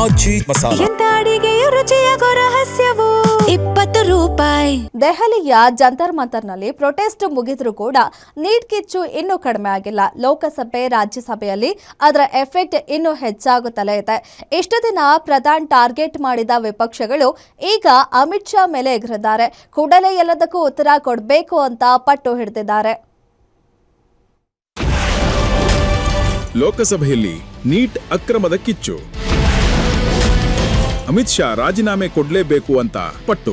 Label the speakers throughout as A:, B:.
A: ಆಜಿ ಮಸಾಲ.
B: ಎಂತ ಅಡಿಗೆಯ ರುಚಿಯಾಗೋ ರಹಸ್ಯವು 20 ರೂಪಾಯಿ.
C: ದೆಹಲಿಯ ಜಂತರ್ ಮಂತರ್ನಲ್ಲಿ ಪ್ರೊಟೆಸ್ಟ್ ಮುಗಿದ್ರೂ ಕೂಡ ನೀಟ್ ಕಿಚ್ಚು ಇನ್ನೂ ಕಡಿಮೆ ಆಗಿಲ್ಲ. ಲೋಕಸಭೆ ರಾಜ್ಯಸಭೆಯಲ್ಲಿ ಅದರ ಎಫೆಕ್ಟ್ ಇನ್ನೂ ಹೆಚ್ಚಾಗುತ್ತಲೇ ಇದೆ. ಇಷ್ಟು ದಿನ ಪ್ರಧಾನ್ ಟಾರ್ಗೆಟ್ ಮಾಡಿದ ವಿಪಕ್ಷಗಳು ಈಗ ಅಮಿತ್ ಶಾ ಮೇಲೆ ಎಗರಿದ್ದಾರೆ. ಕೂಡಲೇ ಎಲ್ಲದಕ್ಕೂ ಉತ್ತರ ಕೊಡಬೇಕು ಅಂತ ಪಟ್ಟು ಹಿಡಿದಿದ್ದಾರೆ.
D: ಲೋಕಸಭೆಯಲ್ಲಿ ನೀಟ್ ಅಕ್ರಮದ ಕಿಚ್ಚು. ಅಮಿತ್ ಶಾ ರಾಜೀನಾಮೆ ಕೊಡಲೇಬೇಕು ಅಂತ ಪಟ್ಟು.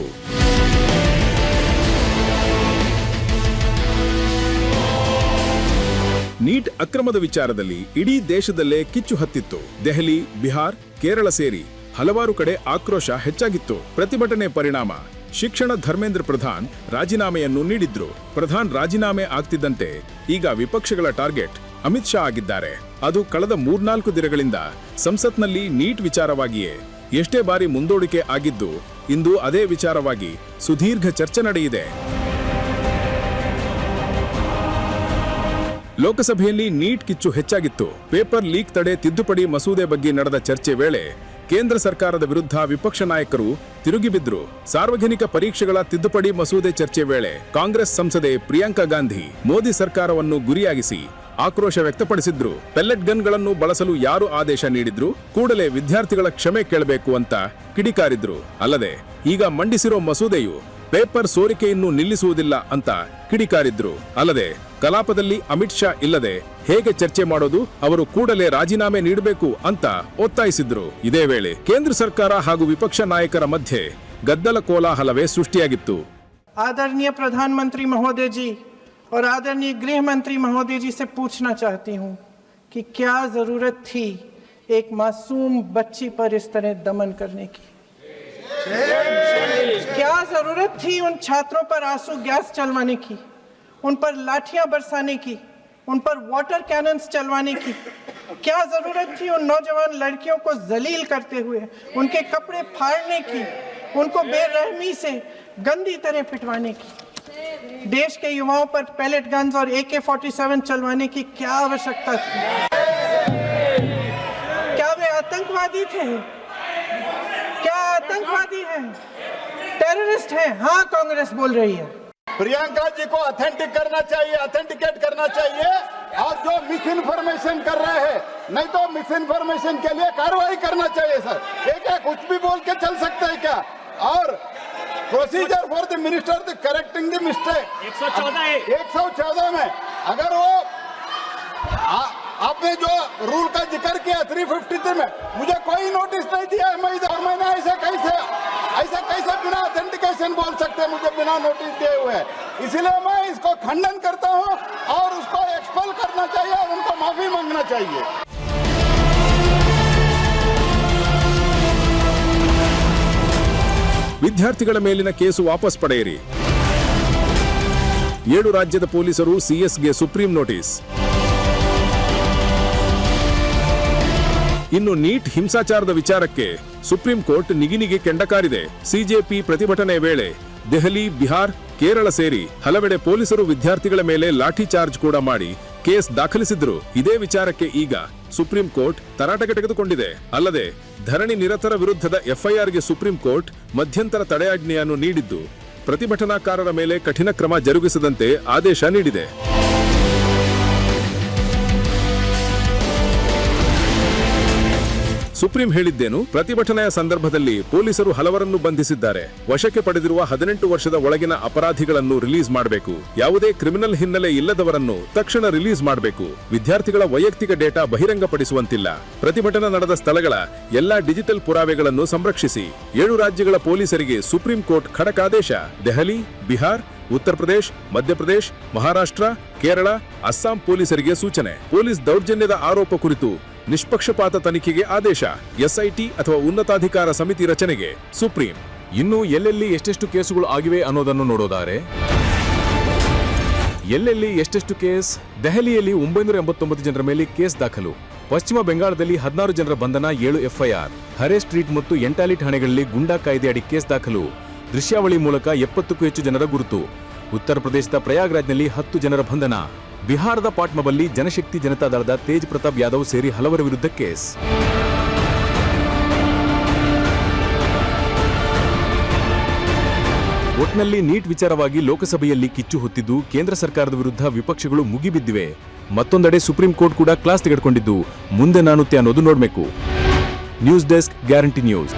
D: ನೀಟ್ ಅಕ್ರಮದ ವಿಚಾರದಲ್ಲಿ ಇಡೀ ದೇಶದಲ್ಲೇ ಕಿಚ್ಚು ಹತ್ತಿತ್ತು. ದೆಹಲಿ, ಬಿಹಾರ್, ಕೇರಳ ಸೇರಿ ಹಲವಾರು ಕಡೆ ಆಕ್ರೋಶ ಹೆಚ್ಚಾಗಿತ್ತು. ಪ್ರತಿಭಟನೆ ಪರಿಣಾಮ ಶಿಕ್ಷಣ ಧರ್ಮೇಂದ್ರ ಪ್ರಧಾನ್ ರಾಜೀನಾಮೆಯನ್ನು ನೀಡಿದ್ರು. ಪ್ರಧಾನ್ ರಾಜೀನಾಮೆ ಆಗ್ತಿದ್ದಂತೆ ಈಗ ವಿಪಕ್ಷಗಳ ಟಾರ್ಗೆಟ್ ಅಮಿತ್ ಶಾ ಆಗಿದ್ದಾರೆ. ಅದು ಕಳೆದ 3-4 ದಿನಗಳಿಂದ ಸಂಸತ್ನಲ್ಲಿ ನೀಟ್ ವಿಚಾರವಾಗಿಯೇ ಎಷ್ಟೇ ಬಾರಿ ಮುಂದೂಡಿಕೆ ಆಗಿದ್ದು, ಇಂದು ಅದೇ ವಿಚಾರವಾಗಿ ಸುದೀರ್ಘ ಚರ್ಚೆ ನಡೆಯಿದೆ. ಲೋಕಸಭೆಯಲ್ಲಿ ನೀಟ್ ಕಿಚ್ಚು ಹೆಚ್ಚಾಗಿತ್ತು. ಪೇಪರ್ ಲೀಕ್ ತಡೆ ತಿದ್ದುಪಡಿ ಮಸೂದೆ ಬಗ್ಗೆ ನಡೆದ ಚರ್ಚೆ ವೇಳೆ ಕೇಂದ್ರ ಸರ್ಕಾರದ ವಿರುದ್ಧ ವಿಪಕ್ಷ ನಾಯಕರು ತಿರುಗಿಬಿದ್ರು. ಸಾರ್ವಜನಿಕ ಪರೀಕ್ಷೆಗಳ ತಿದ್ದುಪಡಿ ಮಸೂದೆ ಚರ್ಚೆ ವೇಳೆ ಕಾಂಗ್ರೆಸ್ ಸಂಸದೆ ಪ್ರಿಯಾಂಕಾ ಗಾಂಧಿ ಮೋದಿ ಸರ್ಕಾರವನ್ನು ಗುರಿಯಾಗಿಸಿ ಆಕ್ರೋಶ ವ್ಯಕ್ತಪಡಿಸಿದ್ರು. ಪೆಲೆಟ್ ಗನ್ಗಳನ್ನು ಬಳಸಲು ಯಾರು ಆದೇಶ ನೀಡಿದ್ರು, ಕೂಡಲೇ ವಿದ್ಯಾರ್ಥಿಗಳ ಕ್ಷಮೆ ಕೇಳಬೇಕು ಅಂತ ಕಿಡಿಕಾರಿದ್ರು. ಅಲ್ಲದೆ ಈಗ ಮಂಡಿಸಿರೋ ಮಸೂದೆಯು ಪೇಪರ್ ಸೋರಿಕೆಯನ್ನು ನಿಲ್ಲಿಸುವುದಿಲ್ಲ ಅಂತ ಕಿಡಿಕಾರಿದ್ರು. ಅಲ್ಲದೆ ಕಲಾಪದಲ್ಲಿ ಅಮಿತ್ ಶಾ ಇಲ್ಲದೆ ಹೇಗೆ ಚರ್ಚೆ ಮಾಡೋದು, ಅವರು ಕೂಡಲೇ ರಾಜೀನಾಮೆ ನೀಡಬೇಕು ಅಂತ ಒತ್ತಾಯಿಸಿದ್ರು. ಇದೇ ವೇಳೆ ಕೇಂದ್ರ ಸರ್ಕಾರ ಹಾಗೂ ವಿಪಕ್ಷ ನಾಯಕರ ಮಧ್ಯೆ ಗದ್ದಲ ಕೋಲಾಹಲವೇ ಸೃಷ್ಟಿಯಾಗಿತ್ತು.
E: आदरणीय प्रधानमंत्री महोदय जी और आदरणीय गृह मंत्री महोदय जी से पूछना चाहती हूं कि क्या जरूरत थी एक मासूम बच्ची पर इस तरह दमन करने की? क्या जरूरत थी उन छात्रों पर आंसू गैस चलवाने की, उन पर लाठियां बरसाने की, उन पर वाटर कैनन्स चलवाने की? क्या जरूरत थी उन नौजवान लड़कियों को जलील करते हुए उनके कपड़े फाड़ने की, उनको बेरहमी से गंदी तरह पिटवाने की? देश के युवाओं पर पैलेट गन्स और AK-47 चलवाने की क्या आवश्यकता थी? क्या वे आतंकवादी थे? क्या आतंकवादी हैं? टेररिस्ट हैं? हाँ, कांग्रेस बोल रही है।
F: प्रियंका जी को ऑथेंटिक करना चाहिए, ऑथेंटिकेट करना चाहिए, और जो मिस इन्फॉर्मेशन कर रहे हैं, नहीं तो मिस इन्फॉर्मेशन के लिए कार्रवाई करना चाहिए सर। क्या कुछ भी बोल के चल सकते हैं क्या? और procedure for the minister the correcting the mistake 114 में अगर वो आपने जो रूल का जिक्र किया 353 में, मुझे कोई नोटिस नहीं दिया है। मैंने ऐसे कैसे बिना ऑथेंटिकेशन बोल सकते हैं, मुझे बिना नोटिस दिए हुए? इसलिए मैं इसको खंडन करता हूं और उसको एक्सपेल करना चाहिए और उनको माफी मांगना चाहिए।
D: ವಿದ್ಯಾರ್ಥಿಗಳ ಮೇಲಿನ ಕೇಸು ವಾಪಸ್ ಪಡೆಯಿರಿ. 7 ರಾಜ್ಯದ ಪೊಲೀಸರು ಸಿಎಸ್ಗೆ ಸುಪ್ರೀಂ ನೋಟಿಸ್. ಇನ್ನು ನೀಟ್ ಹಿಂಸಾಚಾರದ ವಿಚಾರಕ್ಕೆ ಸುಪ್ರೀಂ ಕೋರ್ಟ್ ನಿಗಿನಿಗೆ ಕೆಂಡಕಾರಿದೆ. ಸಿಜೆಪಿ ಪ್ರತಿಭಟನೆ ವೇಳೆ ದೆಹಲಿ, ಬಿಹಾರ್, ಕೇರಳ ಸೇರಿ ಹಲವೆಡೆ ಪೊಲೀಸರು ವಿದ್ಯಾರ್ಥಿಗಳ ಮೇಲೆ ಲಾಠಿ ಚಾರ್ಜ್ ಕೂಡ ಮಾಡಿ ಕೇಸ್ ದಾಖಲಿಸಿದ್ರು. ಇದೇ ವಿಚಾರಕ್ಕೆ ಈಗ ಸುಪ್ರೀಂ ಕೋರ್ಟ್ ತರಾಟೆಗೆ ತೆಗೆದುಕೊಂಡಿದೆ. ಅಲ್ಲದೆ ಧರಣಿ ನಿರತರ ವಿರುದ್ಧದ ಎಫ್ಐಆರ್ಗೆ ಸುಪ್ರೀಂ ಕೋರ್ಟ್ ಮಧ್ಯಂತರ ತಡೆಯಾಜ್ಞೆಯನ್ನು ನೀಡಿದ್ದು, ಪ್ರತಿಭಟನಾಕಾರರ ಮೇಲೆ ಕಠಿಣ ಕ್ರಮ ಜರುಗಿಸದಂತೆ ಆದೇಶ ನೀಡಿದೆ. ಸುಪ್ರೀಂ ಹೇಳಿದ್ದೇನು? ಪ್ರತಿಭಟನೆಯ ಸಂದರ್ಭದಲ್ಲಿ ಪೊಲೀಸರು ಹಲವರನ್ನು ಬಂಧಿಸಿದ್ದಾರೆ. ವಶಕ್ಕೆ ಪಡೆದಿರುವ 18 ವರ್ಷದ ಒಳಗಿನ ಅಪರಾಧಿಗಳನ್ನು ರಿಲೀಸ್ ಮಾಡಬೇಕು. ಯಾವುದೇ ಕ್ರಿಮಿನಲ್ ಹಿನ್ನೆಲೆ ಇಲ್ಲದವರನ್ನು ತಕ್ಷಣ ರಿಲೀಸ್ ಮಾಡಬೇಕು. ವಿದ್ಯಾರ್ಥಿಗಳ ವೈಯಕ್ತಿಕ ಡೇಟಾ ಬಹಿರಂಗಪಡಿಸುವಂತಿಲ್ಲ. ಪ್ರತಿಭಟನೆ ನಡೆದ ಸ್ಥಳಗಳ ಎಲ್ಲಾ ಡಿಜಿಟಲ್ ಪುರಾವೆಗಳನ್ನು ಸಂರಕ್ಷಿಸಿ. 7 ರಾಜ್ಯಗಳ ಪೊಲೀಸರಿಗೆ ಸುಪ್ರೀಂ ಕೋರ್ಟ್ ಖಡಕ್ ಆದೇಶ. ದೆಹಲಿ, ಬಿಹಾರ್, ಉತ್ತರ ಪ್ರದೇಶ್, ಮಧ್ಯಪ್ರದೇಶ್, ಮಹಾರಾಷ್ಟ್ರ, ಕೇರಳ, ಅಸ್ಸಾಂ ಪೊಲೀಸರಿಗೆ ಸೂಚನೆ. ಪೊಲೀಸ್ ದೌರ್ಜನ್ಯದ ಆರೋಪ ಕುರಿತು ನಿಷ್ಪಕ್ಷಪಾತ ತನಿಖೆಗೆ ಆದೇಶ. ಎಸ್ಐಟಿ ಅಥವಾ ಉನ್ನತಾಧಿಕಾರ ಸಮಿತಿ ರಚನೆಗೆ ಸುಪ್ರೀಂ.
G: ಇನ್ನು ಎಲ್ಲೆಲ್ಲಿ ಎಷ್ಟೆಷ್ಟು ಕೇಸುಗಳು ಆಗಿವೆ ಅನ್ನೋದನ್ನು ನೋಡೋದಾರೆ, ಎಲ್ಲೆಲ್ಲಿ ಎಷ್ಟೆಷ್ಟು ಕೇಸ್? ದೆಹಲಿಯಲ್ಲಿ 989 ಜನರ ಮೇಲೆ ಕೇಸ್ ದಾಖಲು. ಪಶ್ಚಿಮ ಬೆಂಗಾಳದಲ್ಲಿ 16 ಜನರ ಬಂಧನ, 7 ಎಫ್ಐಆರ್. ಹರೇ ಸ್ಟ್ರೀಟ್ ಮತ್ತು ಎಂಟಾಲಿ ಠಾಣೆಗಳಲ್ಲಿ ಗೂಂಡಾ ಕಾಯ್ದೆ ಅಡಿ ಕೇಸ್ ದಾಖಲು. ದೃಶ್ಯಾವಳಿ ಮೂಲಕ 70ಕ್ಕೂ ಹೆಚ್ಚು ಜನರ ಗುರುತು. ಉತ್ತರ ಪ್ರದೇಶದ ಪ್ರಯಾಗ್ರಾಜ್ನಲ್ಲಿ 10 ಜನರ ಬಂಧನ. ಬಿಹಾರದ ಪಾಟ್ನಾದಲ್ಲಿ ಜನಶಕ್ತಿ ಜನತಾದಳದ ತೇಜ್ ಪ್ರತಾಪ್ ಯಾದವ್ ಸೇರಿ ಹಲವರ ವಿರುದ್ಧ ಕೇಸ್. ಒಟ್ನಲ್ಲಿ ನೀಟ್ ವಿಚಾರವಾಗಿ ಲೋಕಸಭೆಯಲ್ಲಿ ಕಿಚ್ಚು ಹೊತ್ತಿದ್ದು ಕೇಂದ್ರ ಸರ್ಕಾರದ ವಿರುದ್ಧ ವಿಪಕ್ಷಗಳು ಮುಗಿಬಿದ್ದಿವೆ. ಮತ್ತೊಂದೆಡೆ ಸುಪ್ರೀಂ ಕೋರ್ಟ್ ಕೂಡ ಕ್ಲಾಸ್ ತೆಗೆದುಕೊಂಡಿದ್ದು ಮುಂದೆ ನಾನುತ್ತೆ ಅನ್ನೋದು ನೋಡ್ಬೇಕು. News desk, guarantee news.